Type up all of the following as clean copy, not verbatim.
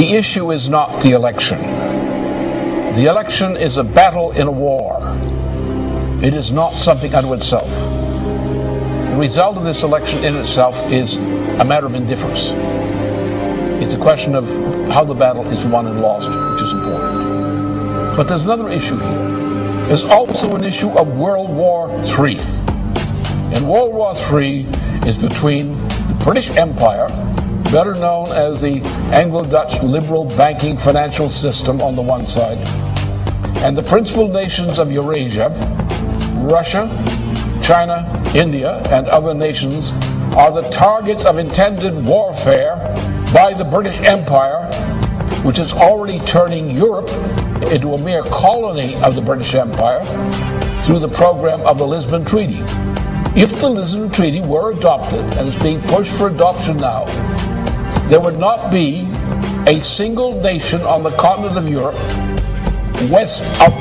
The issue is not the election. The election is a battle in a war. It is not something unto itself. The result of this election in itself is a matter of indifference. It's a question of how the battle is won and lost, which is important. But there's another issue here. There's also an issue of World War III. And World War III is between the British Empire, better known as the Anglo-Dutch liberal banking financial system on the one side, and the principal nations of Eurasia, Russia, China, India, and other nations are the targets of intended warfare by the British Empire, which is already turning Europe into a mere colony of the British Empire through the program of the Lisbon Treaty. If the Lisbon Treaty were adopted, and is being pushed for adoption now, there would not be a single nation on the continent of Europe, west of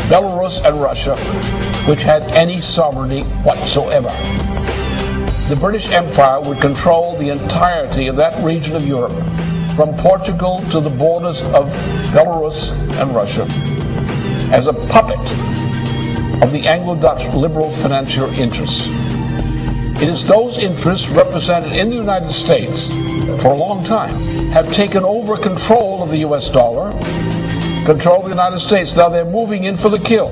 Belarus and Russia, which had any sovereignty whatsoever. The British Empire would control the entirety of that region of Europe, from Portugal to the borders of Belarus and Russia, as a puppet of the Anglo-Dutch liberal financial interests. It is those interests represented in the United States for a long time have taken over control of the US dollar, control of the United States. Now they're moving in for the kill.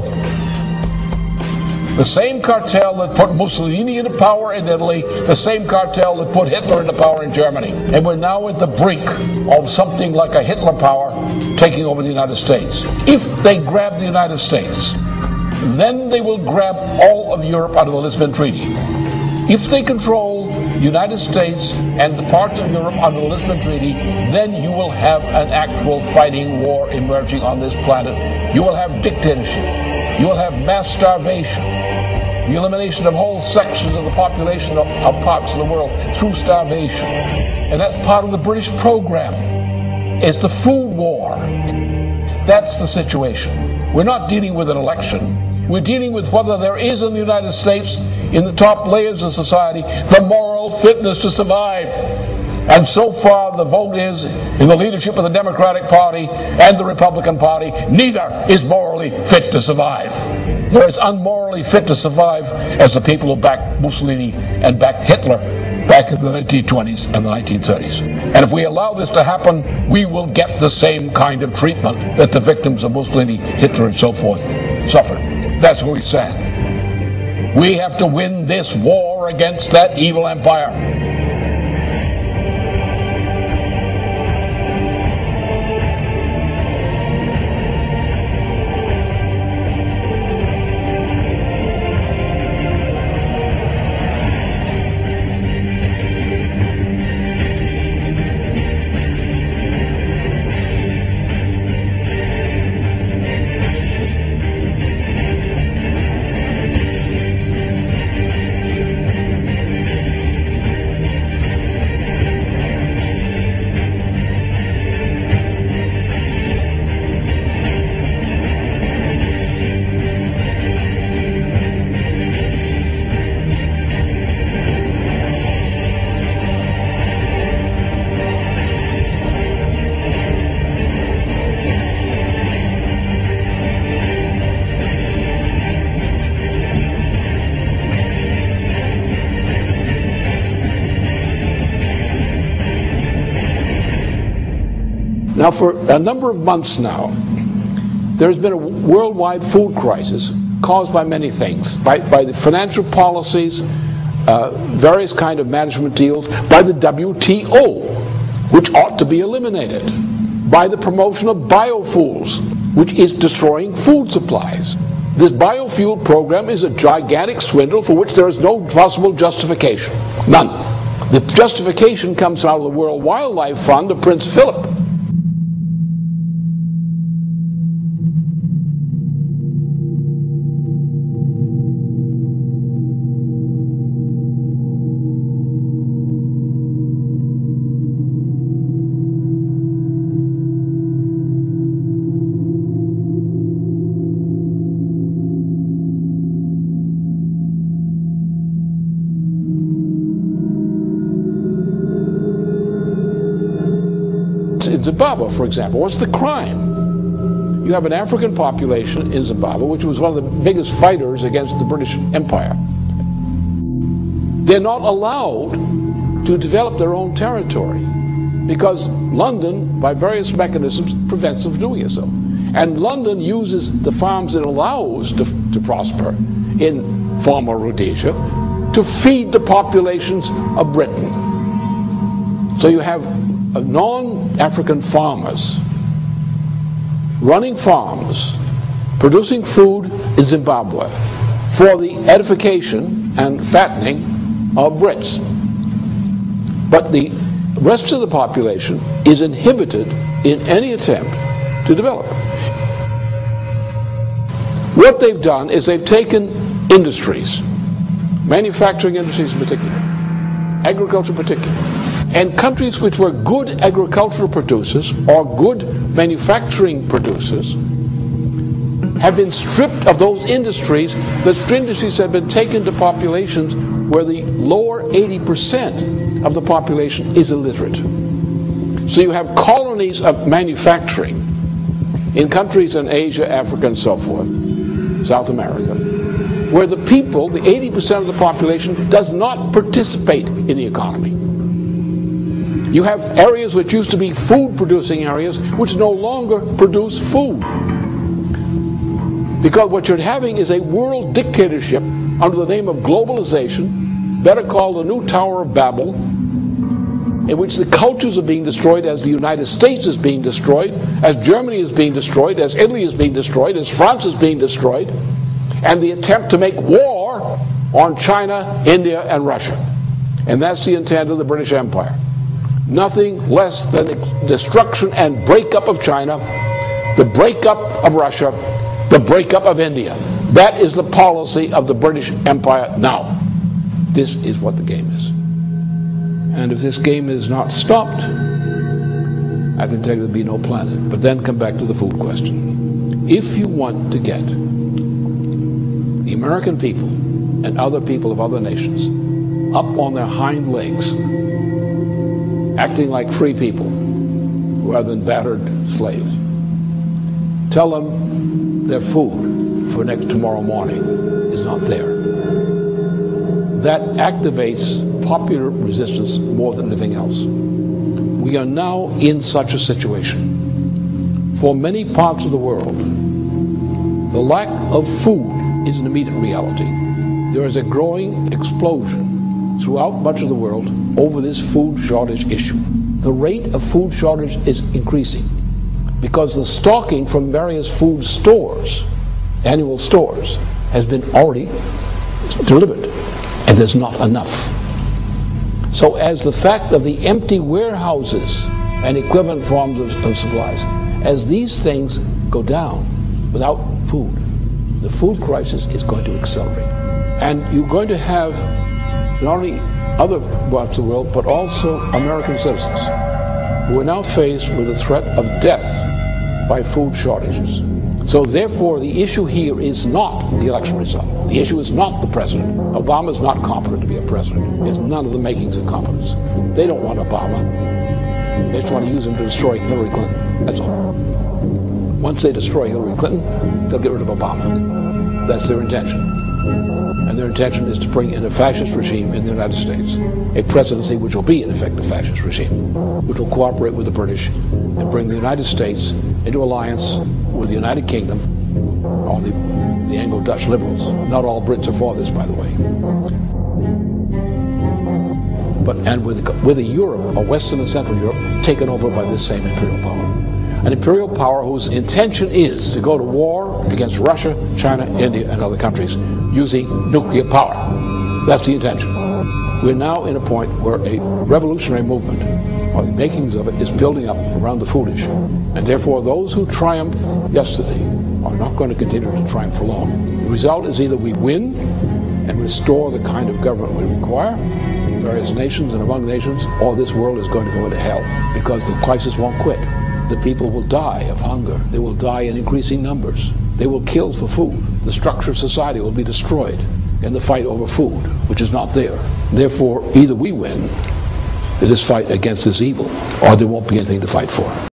The same cartel that put Mussolini into power in Italy, the same cartel that put Hitler into power in Germany. And we're now at the brink of something like a Hitler power taking over the United States. If they grab the United States, then they will grab all of Europe out of the Lisbon Treaty. If they control the United States and the parts of Europe under the Lisbon Treaty, then you will have an actual fighting war emerging on this planet. You will have dictatorship. You will have mass starvation. The elimination of whole sections of the population of parts of the world through starvation. And that's part of the British program. It's the food war. That's the situation. We're not dealing with an election. We're dealing with whether there is in the United States, in the top layers of society, the moral fitness to survive. And so far the vote is in the leadership of the Democratic Party and the Republican Party. Neither is morally fit to survive. They're as unmorally fit to survive as the people who backed Mussolini and backed Hitler back in the 1920s and the 1930s. And if we allow this to happen, we will get the same kind of treatment that the victims of Mussolini, Hitler, and so forth suffered. That's where we stand. We have to win this war against that evil empire. Now, for a number of months now, there's been a worldwide food crisis caused by many things, by the financial policies, various kind of management deals, by the WTO, which ought to be eliminated, by the promotion of biofuels, which is destroying food supplies. This biofuel program is a gigantic swindle for which there is no possible justification. None. The justification comes out of the World Wildlife Fund of Prince Philip. in Zimbabwe, for example? What's the crime? You have an African population in Zimbabwe, which was one of the biggest fighters against the British Empire. They're not allowed to develop their own territory because London, by various mechanisms, prevents them from doing so. And London uses the farms it allows to prosper in former Rhodesia to feed the populations of Britain. So you have non-African farmers running farms, producing food in Zimbabwe for the edification and fattening of Brits. But the rest of the population is inhibited in any attempt to develop. What they've done is they've taken industries, manufacturing industries in particular, agriculture in particular, and countries which were good agricultural producers or good manufacturing producers have been stripped of those industries. Those industries have been taken to populations where the lower 80% of the population is illiterate. So you have colonies of manufacturing in countries in Asia, Africa, and so forth, South America, where the people, the 80% of the population, does not participate in the economy. You have areas which used to be food-producing areas which no longer produce food. Because what you're having is a world dictatorship under the name of globalization, better called the new Tower of Babel, in which the cultures are being destroyed as the United States is being destroyed, as Germany is being destroyed, as Italy is being destroyed, as France is being destroyed, and the attempt to make war on China, India, and Russia. And that's the intent of the British Empire. Nothing less than destruction and breakup of China, the breakup of Russia, the breakup of India. That is the policy of the British Empire now. This is what the game is. And if this game is not stopped, I can tell you there'll be no planet. But then come back to the food question. If you want to get the American people and other people of other nations up on their hind legs, acting like free people rather than battered slaves, tell them their food for tomorrow morning is not there. That activates popular resistance more than anything else. We are now in such a situation. For many parts of the world, the lack of food is an immediate reality. There is a growing explosion throughout much of the world over this food shortage issue. The rate of food shortage is increasing because the stocking from various food stores, annual stores, has been already delivered, and there's not enough. So as the fact of the empty warehouses and equivalent forms of supplies, as these things go down without food, the food crisis is going to accelerate. And you're going to have not only other parts of the world, but also American citizens who are now faced with the threat of death by food shortages. So therefore, the issue here is not the election result. The issue is not the president. Obama is not competent to be a president. He has none of the makings of competence. They don't want Obama. They just want to use him to destroy Hillary Clinton. That's all. Once they destroy Hillary Clinton, they'll get rid of Obama. That's their intention. And their intention is to bring in a fascist regime in the United States, a presidency which will be, in effect, a fascist regime, which will cooperate with the British and bring the United States into alliance with the United Kingdom, or the Anglo-Dutch liberals. Not all Brits are for this, by the way. And with a Europe, a Western and Central Europe, taken over by this same imperial power. An imperial power whose intention is to go to war against Russia, China, India, and other countries using nuclear power. That's the intention. We're now in a point where a revolutionary movement, or the makings of it, is building up around the food issue. And therefore, those who triumphed yesterday are not going to continue to triumph for long. The result is either we win and restore the kind of government we require in various nations and among nations, or this world is going to go into hell because the crisis won't quit. The people will die of hunger. They will die in increasing numbers. They will kill for food. The structure of society will be destroyed in the fight over food, which is not there. Therefore, either we win, this fight against this evil, or there won't be anything to fight for.